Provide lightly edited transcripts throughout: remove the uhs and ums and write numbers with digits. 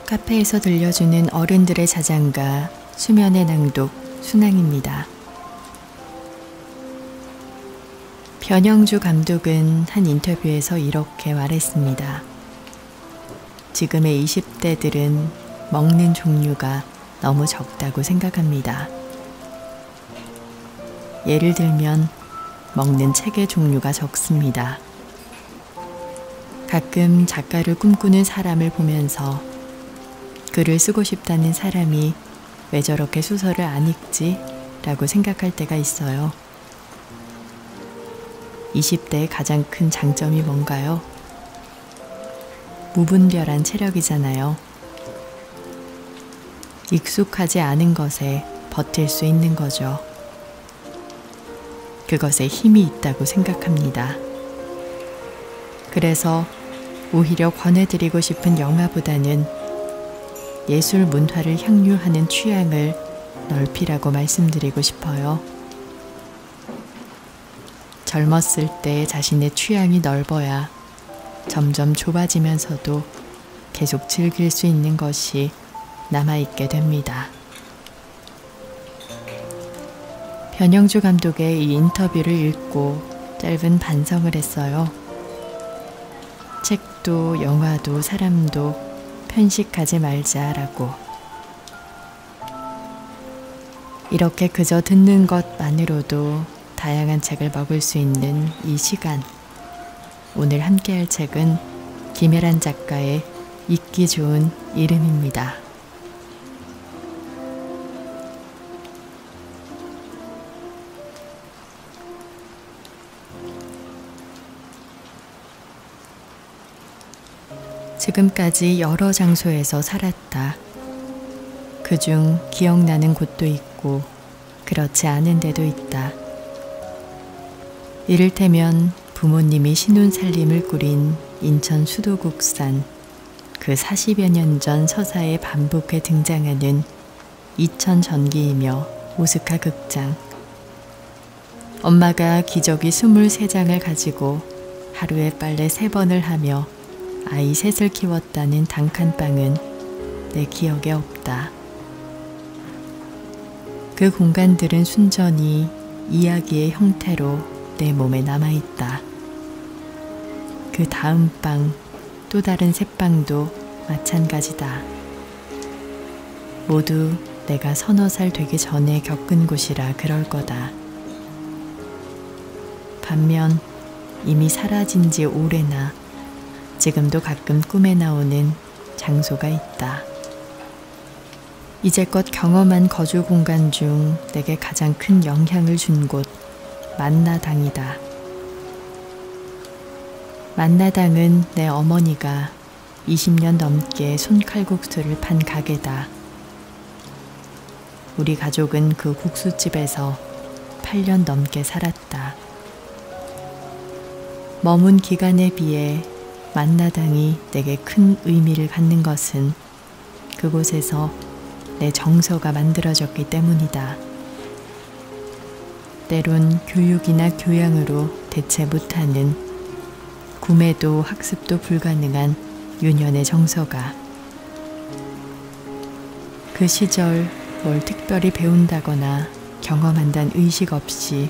카페에서 들려주는 어른들의 자장가 수면의 낭독 순항입니다. 변영주 감독은 한 인터뷰에서 이렇게 말했습니다. 지금의 20대들은 먹는 종류가 너무 적다고 생각합니다. 예를 들면 먹는 책의 종류가 적습니다. 가끔 작가를 꿈꾸는 사람을 보면서 글을 쓰고 싶다는 사람이 왜 저렇게 소설을 안 읽지? 라고 생각할 때가 있어요. 20대의 가장 큰 장점이 뭔가요? 무분별한 체력이잖아요. 익숙하지 않은 것에 버틸 수 있는 거죠. 그것에 힘이 있다고 생각합니다. 그래서 오히려 권해드리고 싶은 영화보다는 예술 문화를 향유하는 취향을 넓히라고 말씀드리고 싶어요. 젊었을 때 자신의 취향이 넓어야 점점 좁아지면서도 계속 즐길 수 있는 것이 남아있게 됩니다. 변영주 감독의 이 인터뷰를 읽고 짧은 반성을 했어요. 책도 영화도 사람도 편식하지 말자라고. 이렇게 그저 듣는 것만으로도 다양한 책을 먹을 수 있는 이 시간. 오늘 함께할 책은 김혜란 작가의 읽기 좋은 이름입니다. 지금까지 여러 장소에서 살았다. 그중 기억나는 곳도 있고 그렇지 않은 데도 있다. 이를테면 부모님이 신혼살림을 꾸린 인천 수도국산 그 40여 년 전 서사에 반복해 등장하는 이천 전기이며 오스카 극장. 엄마가 기저귀 23장을 가지고 하루에 빨래 3번을 하며 아이 셋을 키웠다는 단칸방은 내 기억에 없다. 그 공간들은 순전히 이야기의 형태로 내 몸에 남아있다. 그 다음 방, 또 다른 새방도 마찬가지다. 모두 내가 서너 살 되기 전에 겪은 곳이라 그럴 거다. 반면 이미 사라진 지 오래나 지금도 가끔 꿈에 나오는 장소가 있다. 이제껏 경험한 거주 공간 중 내게 가장 큰 영향을 준 곳, 만나당이다. 만나당은 내 어머니가 20년 넘게 손칼국수를 판 가게다. 우리 가족은 그 국수집에서 8년 넘게 살았다. 머문 기간에 비해 만나당이 내게 큰 의미를 갖는 것은 그곳에서 내 정서가 만들어졌기 때문이다. 때론 교육이나 교양으로 대체 못하는 구매도 학습도 불가능한 유년의 정서가. 그 시절 뭘 특별히 배운다거나 경험한다는 의식 없이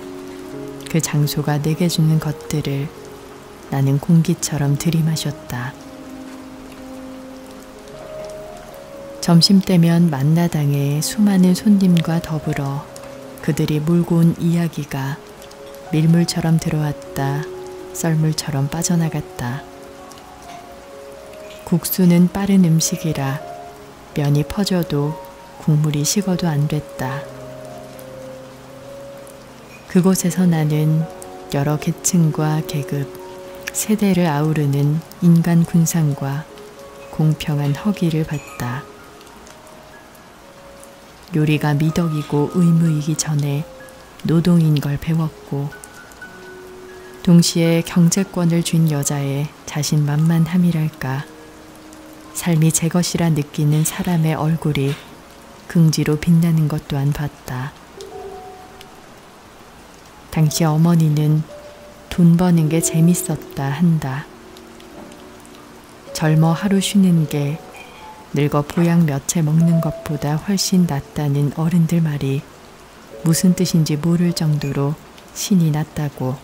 그 장소가 내게 주는 것들을 나는 공기처럼 들이마셨다. 점심때면 만나당에 수많은 손님과 더불어 그들이 몰고 온 이야기가 밀물처럼 들어왔다, 썰물처럼 빠져나갔다. 국수는 빠른 음식이라 면이 퍼져도 국물이 식어도 안 됐다. 그곳에서 나는 여러 계층과 계급, 세대를 아우르는 인간 군상과 공평한 허기를 봤다. 요리가 미덕이고 의무이기 전에 노동인 걸 배웠고, 동시에 경제권을 쥔 여자의 자신만만함이랄까, 삶이 제 것이라 느끼는 사람의 얼굴이 긍지로 빛나는 것 또한 봤다. 당시 어머니는 돈 버는 게 재밌었다 한다. 젊어 하루 쉬는 게 늙어 보약 몇 채 먹는 것보다 훨씬 낫다는 어른들 말이 무슨 뜻인지 모를 정도로 신이 났다고.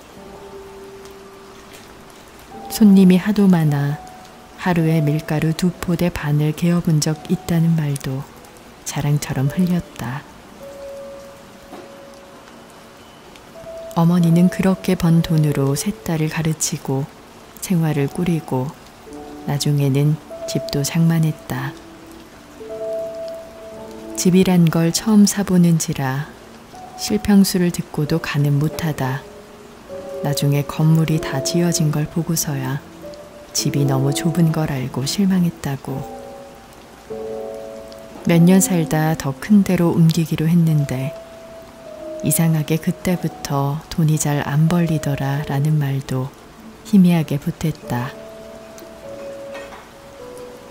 손님이 하도 많아 하루에 밀가루 2포대 반을 개어본 적 있다는 말도 자랑처럼 흘렸다. 어머니는 그렇게 번 돈으로 세 딸을 가르치고 생활을 꾸리고 나중에는 집도 장만했다. 집이란 걸 처음 사보는지라 실평수를 듣고도 가늠 못하다. 나중에 건물이 다 지어진 걸 보고서야 집이 너무 좁은 걸 알고 실망했다고. 몇 년 살다 더 큰 데로 옮기기로 했는데 이상하게 그때부터 돈이 잘 안 벌리더라 라는 말도 희미하게 보탰다.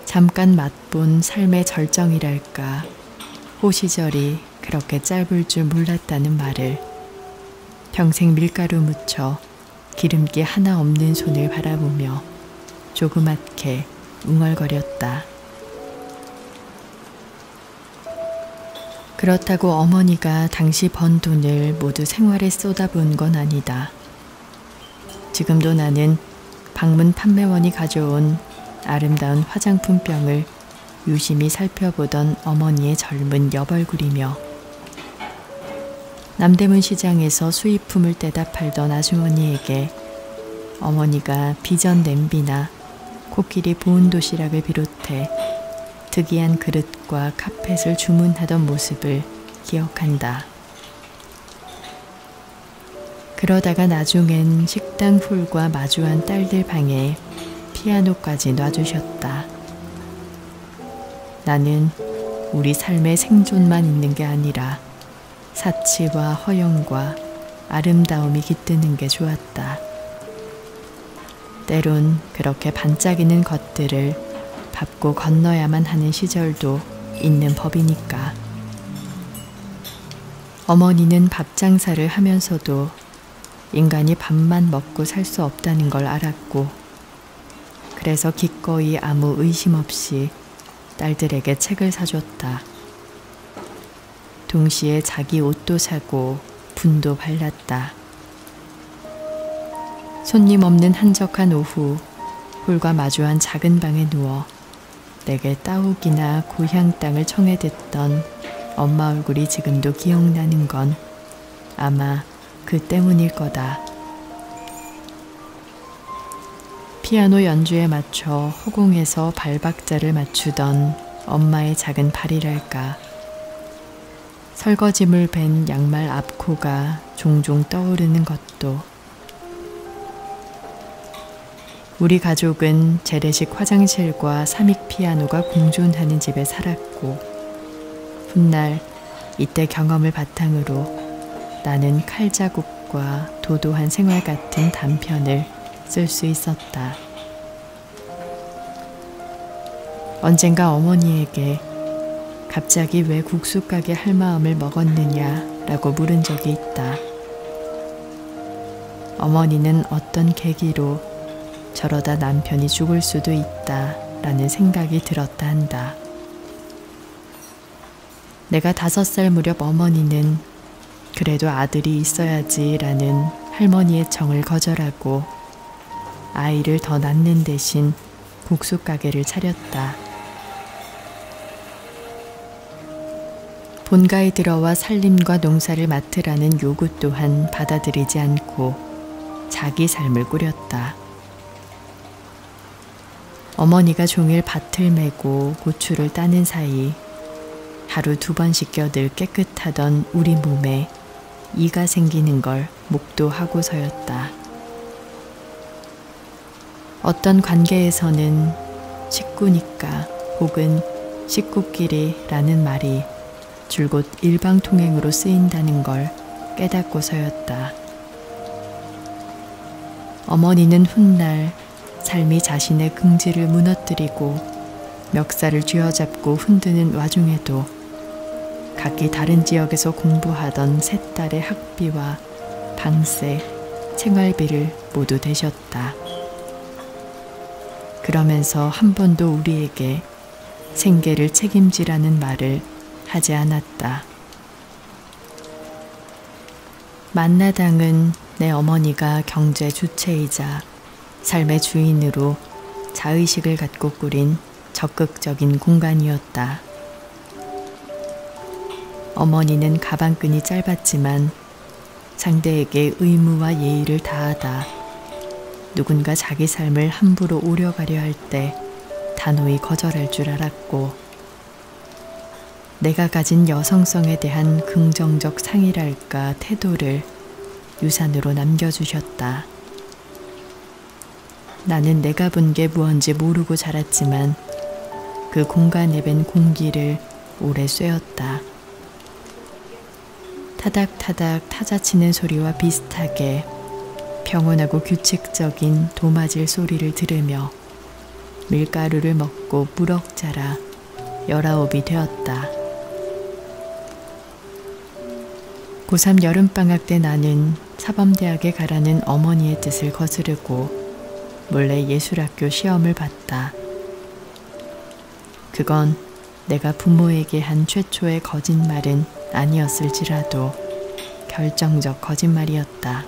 잠깐 맛본 삶의 절정이랄까, 호시절이 그렇게 짧을 줄 몰랐다는 말을 평생 밀가루 묻혀 기름기 하나 없는 손을 바라보며 조그맣게 웅얼거렸다. 그렇다고 어머니가 당시 번 돈을 모두 생활에 쏟아부은 건 아니다. 지금도 나는 방문 판매원이 가져온 아름다운 화장품병을 유심히 살펴보던 어머니의 젊은 옆얼굴이며 남대문 시장에서 수입품을 떼다 팔던 아주머니에게 어머니가 비전 냄비나 코끼리 보온 도시락을 비롯해 특이한 그릇과 카펫을 주문하던 모습을 기억한다. 그러다가 나중엔 식당 홀과 마주한 딸들 방에 피아노까지 놔주셨다. 나는 우리 삶의 생존만 있는 게 아니라 사치와 허영과 아름다움이 깃드는 게 좋았다. 때론 그렇게 반짝이는 것들을 밟고 건너야만 하는 시절도 있는 법이니까. 어머니는 밥 장사를 하면서도 인간이 밥만 먹고 살 수 없다는 걸 알았고, 그래서 기꺼이 아무 의심 없이 딸들에게 책을 사줬다. 동시에 자기 옷도 사고 분도 발랐다. 손님 없는 한적한 오후, 홀과 마주한 작은 방에 누워 내게 따옥이나 고향 땅을 청해 듣던 엄마 얼굴이 지금도 기억나는 건 아마 그 때문일 거다. 피아노 연주에 맞춰 허공에서 발박자를 맞추던 엄마의 작은 발이랄까. 설거지물 밴 양말 앞코가 종종 떠오르는 것도. 우리 가족은 재래식 화장실과 삼익 피아노가 공존하는 집에 살았고, 훗날 이때 경험을 바탕으로 나는 칼자국과 도도한 생활 같은 단편을 쓸 수 있었다. 언젠가 어머니에게 갑자기 왜 국수 가게 할 마음을 먹었느냐라고 물은 적이 있다. 어머니는 어떤 계기로 저러다 남편이 죽을 수도 있다라는 생각이 들었다 한다. 내가 5살 무렵 어머니는 그래도 아들이 있어야지라는 할머니의 정을 거절하고 아이를 더 낳는 대신 국수 가게를 차렸다. 본가에 들어와 살림과 농사를 맡으라는 요구 또한 받아들이지 않고 자기 삶을 꾸렸다. 어머니가 종일 밭을 메고 고추를 따는 사이 하루 2번씩 껴들 깨끗하던 우리 몸에 이가 생기는 걸 목도하고서였다. 어떤 관계에서는 식구니까 혹은 식구끼리라는 말이 줄곧 일방통행으로 쓰인다는 걸 깨닫고서였다. 어머니는 훗날 삶이 자신의 긍지를 무너뜨리고 멱살을 쥐어잡고 흔드는 와중에도 각기 다른 지역에서 공부하던 세 딸의 학비와 방세, 생활비를 모두 대셨다. 그러면서 한 번도 우리에게 생계를 책임지라는 말을 하지 않았다. 만나당은 내 어머니가 경제 주체이자 삶의 주인으로 자의식을 갖고 꾸린 적극적인 공간이었다. 어머니는 가방끈이 짧았지만 상대에게 의무와 예의를 다하다 누군가 자기 삶을 함부로 오려가려 할 때 단호히 거절할 줄 알았고, 내가 가진 여성성에 대한 긍정적 상이랄까 태도를 유산으로 남겨주셨다. 나는 내가 본 게 무언지 모르고 자랐지만 그 공간에 밴 공기를 오래 쐬었다. 타닥타닥 타자치는 소리와 비슷하게 평온하고 규칙적인 도마질 소리를 들으며 밀가루를 먹고 무럭 자라 19이 되었다. 고3 여름방학 때 나는 사범대학에 가라는 어머니의 뜻을 거스르고 몰래 예술학교 시험을 봤다. 그건 내가 부모에게 한 최초의 거짓말은 아니었을지라도 결정적 거짓말이었다.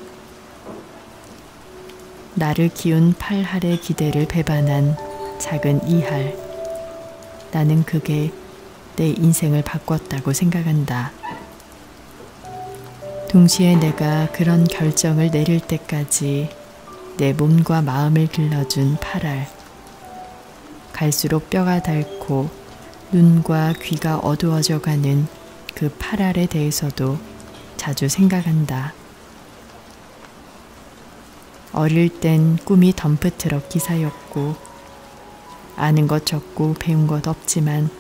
나를 키운 8할의 기대를 배반한 작은 2할. 나는 그게 내 인생을 바꿨다고 생각한다. 동시에 내가 그런 결정을 내릴 때까지 내 몸과 마음을 길러준 8할. 갈수록 뼈가 닳고 눈과 귀가 어두워져 가는 그 8할에 대해서도 자주 생각한다. 어릴 땐 꿈이 덤프트럭 기사였고 아는 것 적고 배운 것 없지만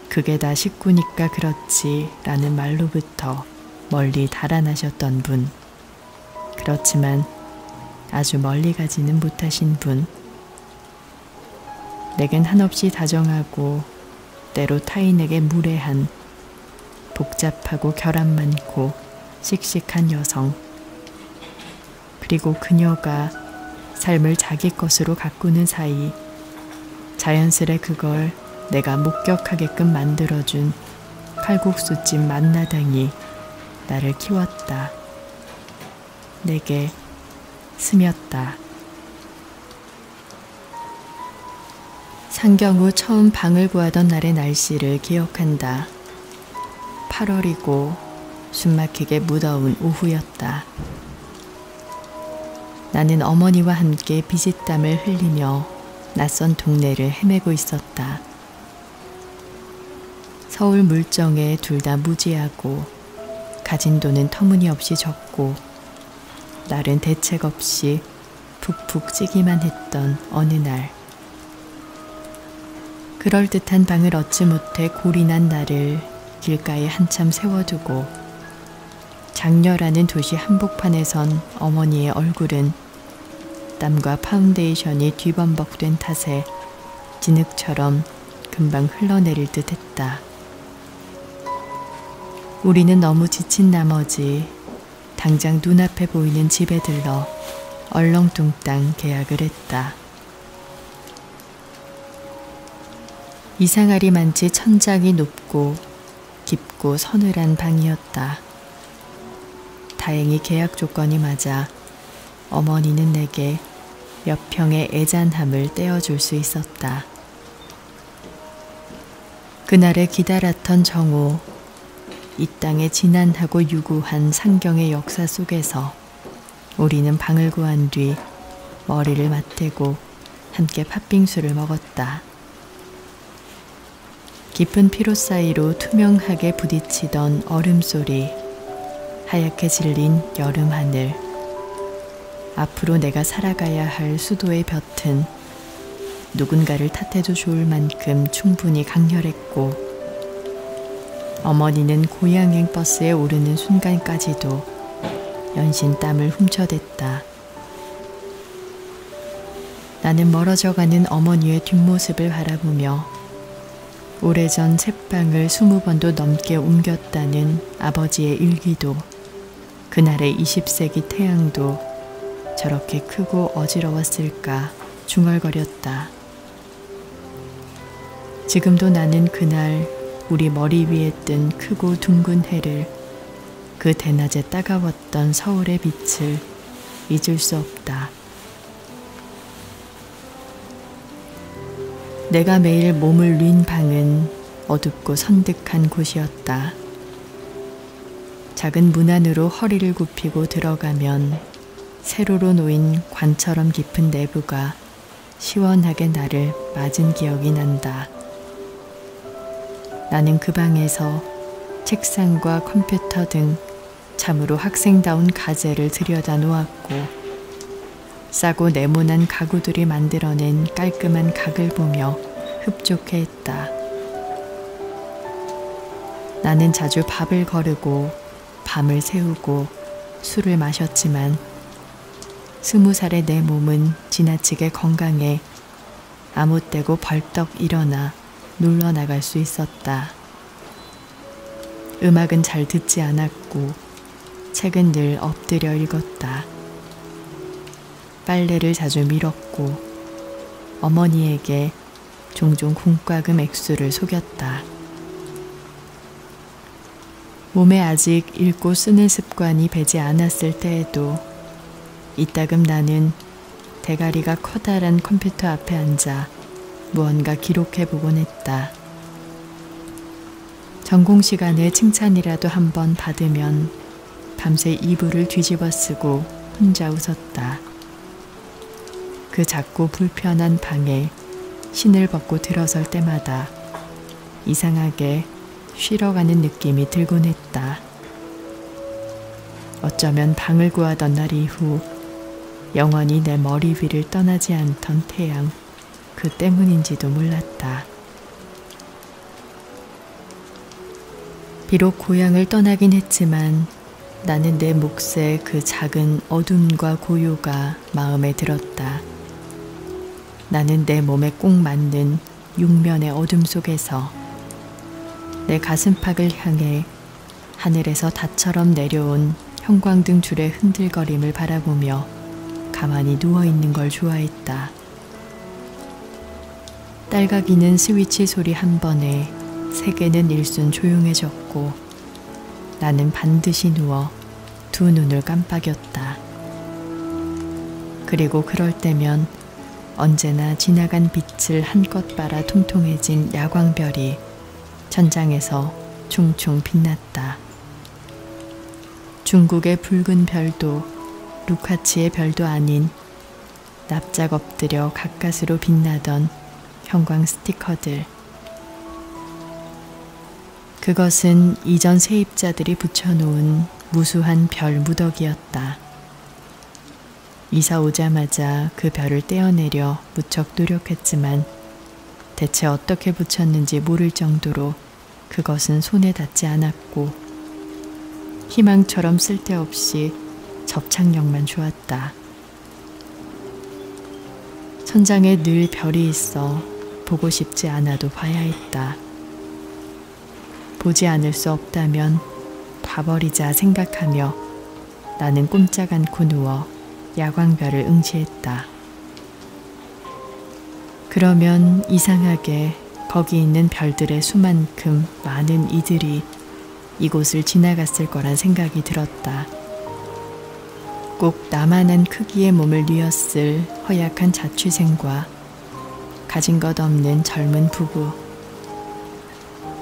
그게 다 식구니까 그렇지 라는 말로부터 멀리 달아나셨던 분. 그렇지만 아주 멀리 가지는 못하신 분. 내겐 한없이 다정하고 때로 타인에게 무례한 복잡하고 결함 많고 씩씩한 여성. 그리고 그녀가 삶을 자기 것으로 가꾸는 사이 자연스레 그걸 내가 목격하게끔 만들어준 칼국수집 만나당이 나를 키웠다. 내게 스몄다. 상경 후 처음 방을 구하던 날의 날씨를 기억한다. 8월이고 숨막히게 무더운 오후였다. 나는 어머니와 함께 비짓땀을 흘리며 낯선 동네를 헤매고 있었다. 서울 물정에 둘 다 무지하고 가진 돈은 터무니없이 적고 날은 대책 없이 푹푹 찌기만 했던 어느 날, 그럴듯한 방을 얻지 못해 골이 난 나를 길가에 한참 세워두고 장녀라는 도시 한복판에 선 어머니의 얼굴은 땀과 파운데이션이 뒤범벅된 탓에 진흙처럼 금방 흘러내릴 듯 했다. 우리는 너무 지친 나머지 당장 눈앞에 보이는 집에 들러 얼렁뚱땅 계약을 했다. 이상하리만치 천장이 높고 깊고 서늘한 방이었다. 다행히 계약 조건이 맞아 어머니는 내게 몇 평의 애잔함을 떼어줄 수 있었다. 그날의 기다랗던 정오, 이 땅의 진한하고 유구한 상경의 역사 속에서 우리는 방을 구한 뒤 머리를 맞대고 함께 팥빙수를 먹었다. 깊은 피로 사이로 투명하게 부딪히던 얼음소리, 하얗게 질린 여름 하늘, 앞으로 내가 살아가야 할 수도의 볕은 누군가를 탓해도 좋을 만큼 충분히 강렬했고, 어머니는 고양행 버스에 오르는 순간까지도 연신 땀을 훔쳐댔다. 나는 멀어져가는 어머니의 뒷모습을 바라보며 오래전 새방을 20번도 넘게 옮겼다는 아버지의 일기도, 그날의 20세기 태양도 저렇게 크고 어지러웠을까 중얼거렸다. 지금도 나는 그날 우리 머리 위에 뜬 크고 둥근 해를, 그 대낮에 따가웠던 서울의 빛을 잊을 수 없다. 내가 매일 몸을 쉰 방은 어둡고 선득한 곳이었다. 작은 문 안으로 허리를 굽히고 들어가면 세로로 놓인 관처럼 깊은 내부가 시원하게 나를 맞은 기억이 난다. 나는 그 방에서 책상과 컴퓨터 등 참으로 학생다운 가재를 들여다 놓았고, 싸고 네모난 가구들이 만들어낸 깔끔한 각을 보며 흡족해했다. 나는 자주 밥을 거르고 밤을 새우고 술을 마셨지만 20살의 내 몸은 지나치게 건강해 아무 때고 벌떡 일어나 놀러 나갈 수 있었다. 음악은 잘 듣지 않았고 책은 늘 엎드려 읽었다. 빨래를 자주 밀었고 어머니에게 종종 공과금 액수를 속였다. 몸에 아직 읽고 쓰는 습관이 배지 않았을 때에도 이따금 나는 대가리가 커다란 컴퓨터 앞에 앉아 무언가 기록해보곤 했다. 전공 시간에 칭찬이라도 한번 받으면 밤새 이불을 뒤집어 쓰고 혼자 웃었다. 그 작고 불편한 방에 신을 벗고 들어설 때마다 이상하게 쉬러 가는 느낌이 들곤 했다. 어쩌면 방을 구하던 날 이후 영원히 내 머리 위를 떠나지 않던 태양, 그 때문인지도 몰랐다. 비록 고향을 떠나긴 했지만 나는 내 몫의 그 작은 어둠과 고요가 마음에 들었다. 나는 내 몸에 꼭 맞는 육면의 어둠 속에서 내 가슴팍을 향해 하늘에서 닷처럼 내려온 형광등 줄의 흔들거림을 바라보며 가만히 누워있는 걸 좋아했다. 딸각이는 스위치 소리 한 번에 세계는 일순 조용해졌고 나는 반드시 누워 두 눈을 깜빡였다. 그리고 그럴 때면 언제나 지나간 빛을 한껏 빨아 통통해진 야광별이 천장에서 충충 빛났다. 중국의 붉은 별도 루카치의 별도 아닌 납작 엎드려 가까스로 빛나던 형광 스티커들. 그것은 이전 세입자들이 붙여놓은 무수한 별 무더기였다. 이사 오자마자 그 별을 떼어내려 무척 노력했지만 대체 어떻게 붙였는지 모를 정도로 그것은 손에 닿지 않았고 희망처럼 쓸데없이 접착력만 좋았다. 천장에 늘 별이 있어 보고 싶지 않아도 봐야 했다. 보지 않을 수 없다면 봐버리자 생각하며 나는 꼼짝 않고 누워 야광별을 응시했다. 그러면 이상하게 거기 있는 별들의 수만큼 많은 이들이 이곳을 지나갔을 거란 생각이 들었다. 꼭 나만한 크기의 몸을 뉘었을 허약한 자취생과 가진 것 없는 젊은 부부,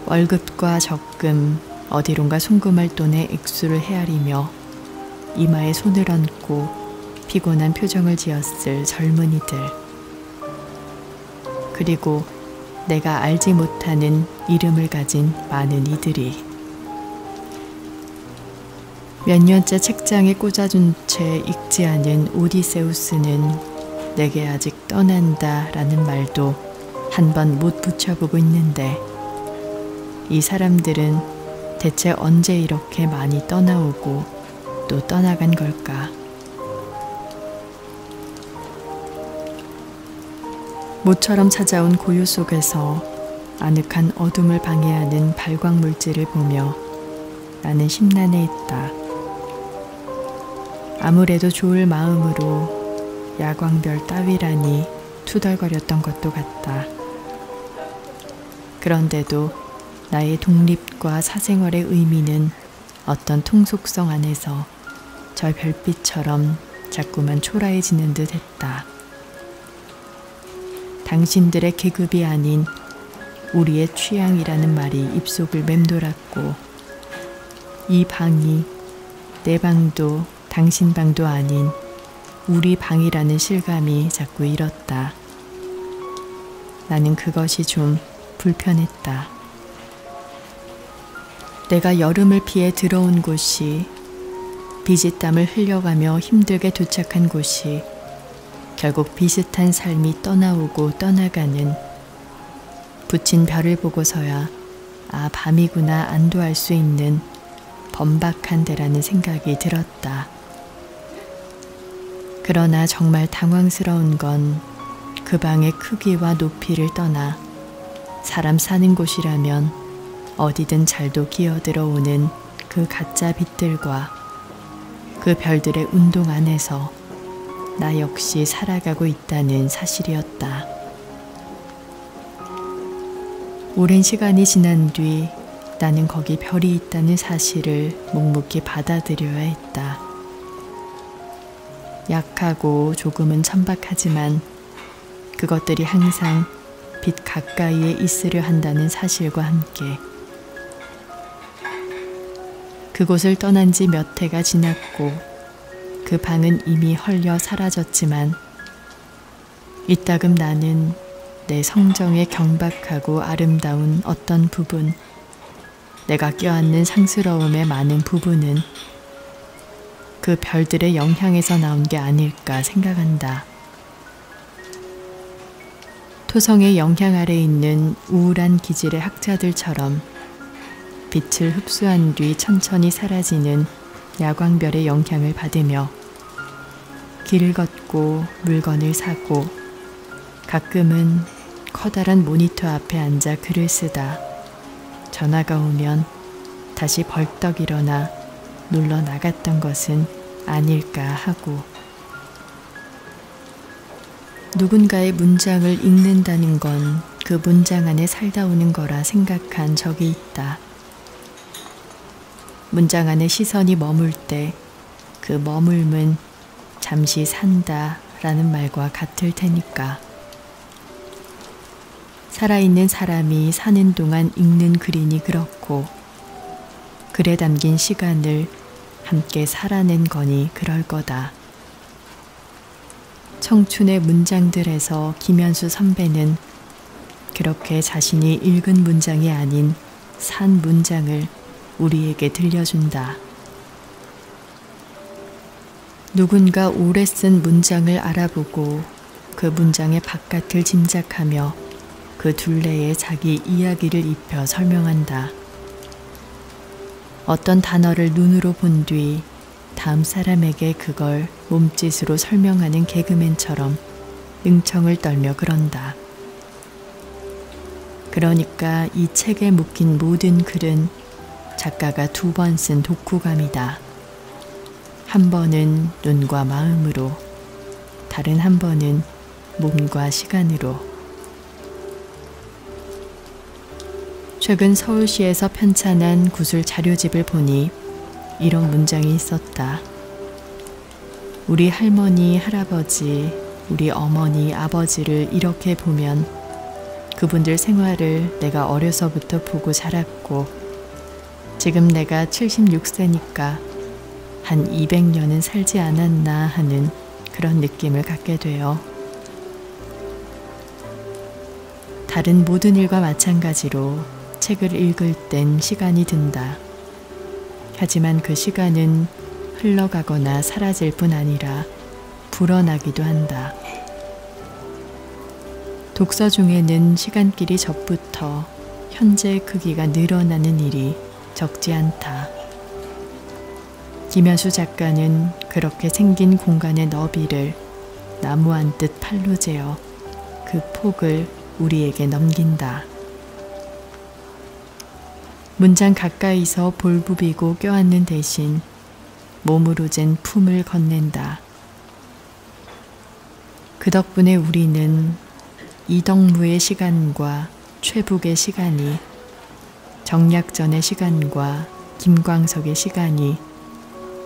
월급과 적금, 어디론가 송금할 돈에 액수를 헤아리며 이마에 손을 얹고 피곤한 표정을 지었을 젊은이들, 그리고 내가 알지 못하는 이름을 가진 많은 이들이 몇 년째 책장에 꽂아둔 채 읽지 않은 오디세우스는 내게 아직 떠난다 라는 말도 한 번 못 붙여보고 있는데 이 사람들은 대체 언제 이렇게 많이 떠나오고 또 떠나간 걸까? 모처럼 찾아온 고요 속에서 아늑한 어둠을 방해하는 발광물질을 보며 나는 심란해했다. 아무래도 좋을 마음으로 야광별 따위라니 투덜거렸던 것도 같다. 그런데도 나의 독립과 사생활의 의미는 어떤 통속성 안에서 저 별빛처럼 자꾸만 초라해지는 듯 했다. 당신들의 계급이 아닌 우리의 취향이라는 말이 입속을 맴돌았고, 이 방이 내 방도 당신 방도 아닌 우리 방이라는 실감이 자꾸 일었다. 나는 그것이 좀 불편했다. 내가 여름을 피해 들어온 곳이, 비지땀을 흘려가며 힘들게 도착한 곳이 결국 비슷한 삶이 떠나오고 떠나가는, 붙인 별을 보고서야 아, 밤이구나 안도할 수 있는 번박한 데라는 생각이 들었다. 그러나 정말 당황스러운 건 그 방의 크기와 높이를 떠나 사람 사는 곳이라면 어디든 잘도 기어들어오는 그 가짜 빛들과 그 별들의 운동 안에서 나 역시 살아가고 있다는 사실이었다. 오랜 시간이 지난 뒤 나는 거기 별이 있다는 사실을 묵묵히 받아들여야 했다. 약하고 조금은 천박하지만 그것들이 항상 빛 가까이에 있으려 한다는 사실과 함께 그곳을 떠난 지 몇 해가 지났고 그 방은 이미 헐려 사라졌지만 이따금 나는 내 성정의 경박하고 아름다운 어떤 부분, 내가 껴안는 상스러움의 많은 부분은 그 별들의 영향에서 나온 게 아닐까 생각한다. 토성의 영향 아래 있는 우울한 기질의 학자들처럼 빛을 흡수한 뒤 천천히 사라지는 야광별의 영향을 받으며 길을 걷고 물건을 사고 가끔은 커다란 모니터 앞에 앉아 글을 쓰다 전화가 오면 다시 벌떡 일어나 놀러 나갔던 것은 아닐까 하고, 누군가의 문장을 읽는다는 건 그 문장 안에 살다 오는 거라 생각한 적이 있다. 문장 안에 시선이 머물 때 그 머물면 잠시 산다 라는 말과 같을 테니까. 살아있는 사람이 사는 동안 읽는 글이니 그렇고 글에 담긴 시간을 함께 살아낸 거니 그럴 거다. 청춘의 문장들에서 김현수 선배는 그렇게 자신이 읽은 문장이 아닌 산 문장을 우리에게 들려준다. 누군가 오래 쓴 문장을 알아보고 그 문장의 바깥을 짐작하며 그 둘레에 자기 이야기를 입혀 설명한다. 어떤 단어를 눈으로 본 뒤 다음 사람에게 그걸 몸짓으로 설명하는 개그맨처럼 응청을 떨며 그런다. 그러니까 이 책에 묶인 모든 글은 작가가 2번 쓴 독후감이다. 한 번은 눈과 마음으로, 다른 한 번은 몸과 시간으로. 최근 서울시에서 편찬한 구술 자료집을 보니 이런 문장이 있었다. 우리 할머니, 할아버지, 우리 어머니, 아버지를 이렇게 보면 그분들 생활을 내가 어려서부터 보고 자랐고 지금 내가 76세니까 한 200년은 살지 않았나 하는 그런 느낌을 갖게 돼요. 다른 모든 일과 마찬가지로 책을 읽을 땐 시간이 든다. 하지만 그 시간은 흘러가거나 사라질 뿐 아니라 불어나기도 한다. 독서 중에는 시간길이 적부터 현재의 크기가 늘어나는 일이 적지 않다. 김현수 작가는 그렇게 생긴 공간의 너비를 나무 한 듯 팔로 재어 그 폭을 우리에게 넘긴다. 문장 가까이서 볼 부비고 껴안는 대신 몸으로 잰 품을 건넨다. 그 덕분에 우리는 이덕무의 시간과 최북의 시간이, 정약전의 시간과 김광석의 시간이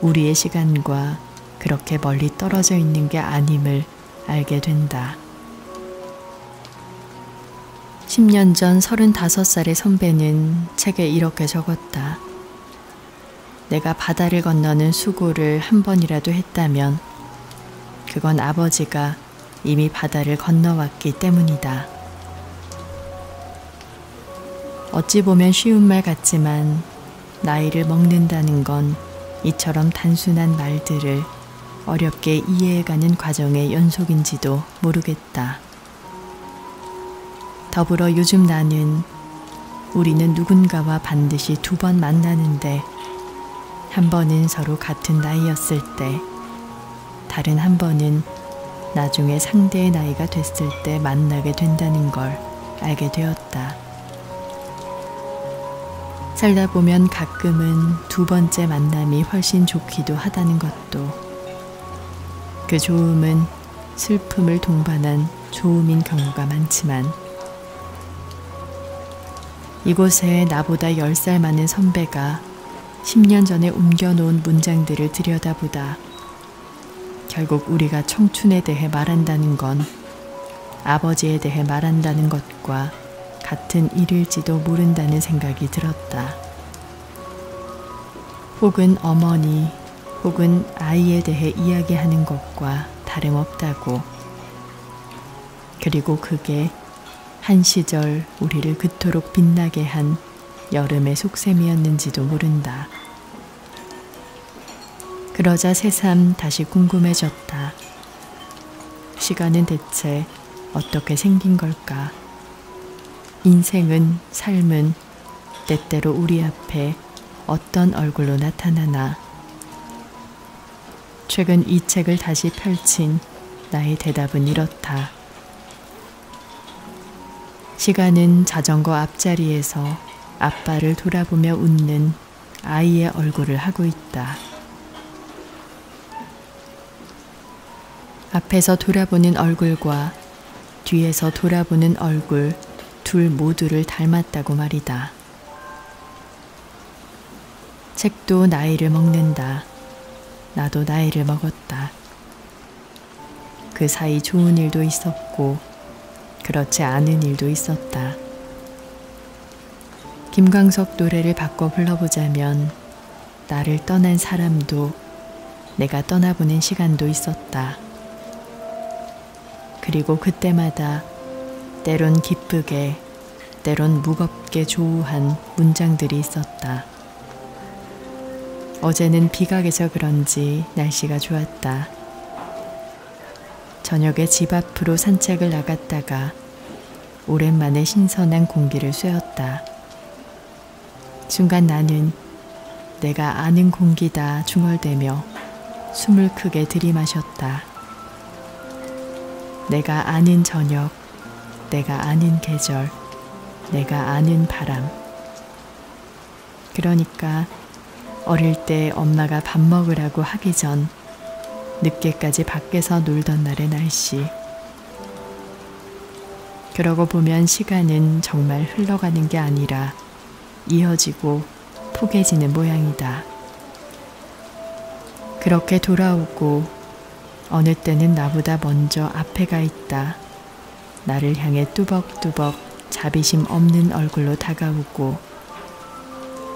우리의 시간과 그렇게 멀리 떨어져 있는 게 아님을 알게 된다. 10년 전 35살의 선배는 책에 이렇게 적었다. 내가 바다를 건너는 수고를 한 번이라도 했다면 그건 아버지가 이미 바다를 건너왔기 때문이다. 어찌 보면 쉬운 말 같지만 나이를 먹는다는 건 이처럼 단순한 말들을 어렵게 이해해가는 과정의 연속인지도 모르겠다. 더불어 요즘 나는 우리는 누군가와 반드시 2번 만나는데 한 번은 서로 같은 나이였을 때, 다른 한 번은 나중에 상대의 나이가 됐을 때 만나게 된다는 걸 알게 되었다. 살다 보면 가끔은 2번째 만남이 훨씬 좋기도 하다는 것도, 그 좋음은 슬픔을 동반한 좋음인 경우가 많지만, 이곳에 나보다 10살 많은 선배가 10년 전에 옮겨놓은 문장들을 들여다보다 결국 우리가 청춘에 대해 말한다는 건 아버지에 대해 말한다는 것과 같은 일일지도 모른다는 생각이 들었다. 혹은 어머니, 혹은 아이에 대해 이야기하는 것과 다름없다고. 그리고 그게 한 시절 우리를 그토록 빛나게 한 여름의 속셈이었는지도 모른다. 그러자 새삼 다시 궁금해졌다. 시간은 대체 어떻게 생긴 걸까? 인생은, 삶은 때때로 우리 앞에 어떤 얼굴로 나타나나. 최근 이 책을 다시 펼친 나의 대답은 이렇다. 시간은 자전거 앞자리에서 아빠를 돌아보며 웃는 아이의 얼굴을 하고 있다. 앞에서 돌아보는 얼굴과 뒤에서 돌아보는 얼굴 둘 모두를 닮았다고 말이다. 책도 나이를 먹는다. 나도 나이를 먹었다. 그 사이 좋은 일도 있었고 그렇지 않은 일도 있었다. 김광석 노래를 바꿔 불러보자면 나를 떠난 사람도 내가 떠나보낸 시간도 있었다. 그리고 그때마다 때론 기쁘게 때론 무겁게 조우한 문장들이 있었다. 어제는 비가 개서 그런지 날씨가 좋았다. 저녁에 집 앞으로 산책을 나갔다가 오랜만에 신선한 공기를 쐬었다. 순간 나는 내가 아는 공기다 중얼대며 숨을 크게 들이마셨다. 내가 아는 저녁, 내가 아는 계절, 내가 아는 바람. 그러니까 어릴 때 엄마가 밥 먹으라고 하기 전 늦게까지 밖에서 놀던 날의 날씨. 그러고 보면 시간은 정말 흘러가는 게 아니라 이어지고 포개지는 모양이다. 그렇게 돌아오고 어느 때는 나보다 먼저 앞에 가 있다. 나를 향해 뚜벅뚜벅 자비심 없는 얼굴로 다가오고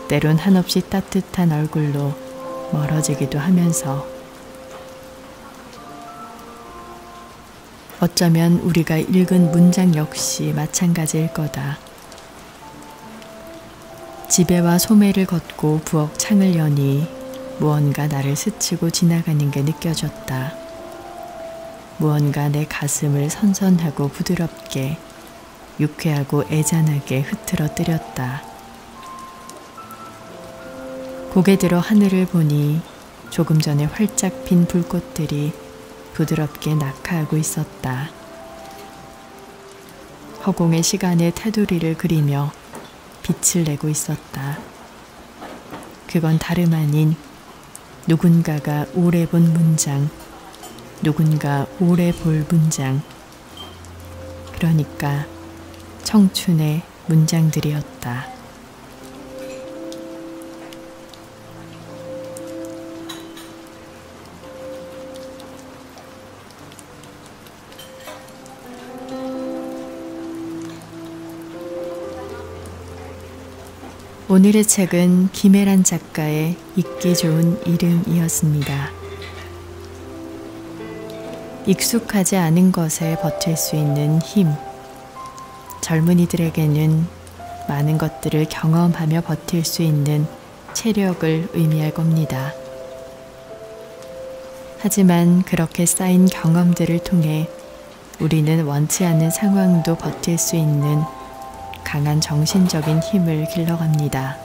때론 한없이 따뜻한 얼굴로 멀어지기도 하면서 어쩌면 우리가 읽은 문장 역시 마찬가지일 거다. 집에와 소매를 걷고 부엌 창을 여니 무언가 나를 스치고 지나가는 게 느껴졌다. 무언가 내 가슴을 선선하고 부드럽게 유쾌하고 애잔하게 흐트러뜨렸다. 고개 들어 하늘을 보니 조금 전에 활짝 핀 불꽃들이 부드럽게 낙하하고 있었다. 허공의 시간의 테두리를 그리며 빛을 내고 있었다. 그건 다름 아닌 누군가가 오래 본 문장, 누군가 오래 볼 문장. 그러니까 청춘의 문장들이었다. 오늘의 책은 김애란 작가의 읽기 좋은 이름이었습니다. 익숙하지 않은 것에 버틸 수 있는 힘. 젊은이들에게는 많은 것들을 경험하며 버틸 수 있는 체력을 의미할 겁니다. 하지만 그렇게 쌓인 경험들을 통해 우리는 원치 않는 상황도 버틸 수 있는 강한 정신적인 힘을 길러갑니다.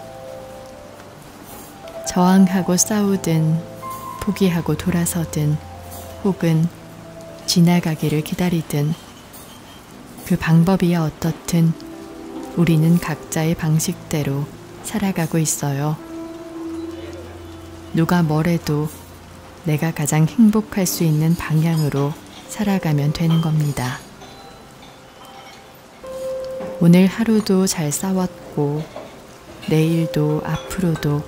저항하고 싸우든 포기하고 돌아서든 혹은 지나가기를 기다리든 그 방법이야 어떻든 우리는 각자의 방식대로 살아가고 있어요. 누가 뭐래도 내가 가장 행복할 수 있는 방향으로 살아가면 되는 겁니다. 오늘 하루도 잘 싸웠고 내일도 앞으로도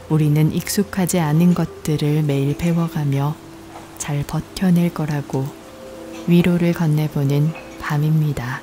우리는 익숙하지 않은 것들을 매일 배워가며 잘 버텨낼 거라고 위로를 건네보는 밤입니다.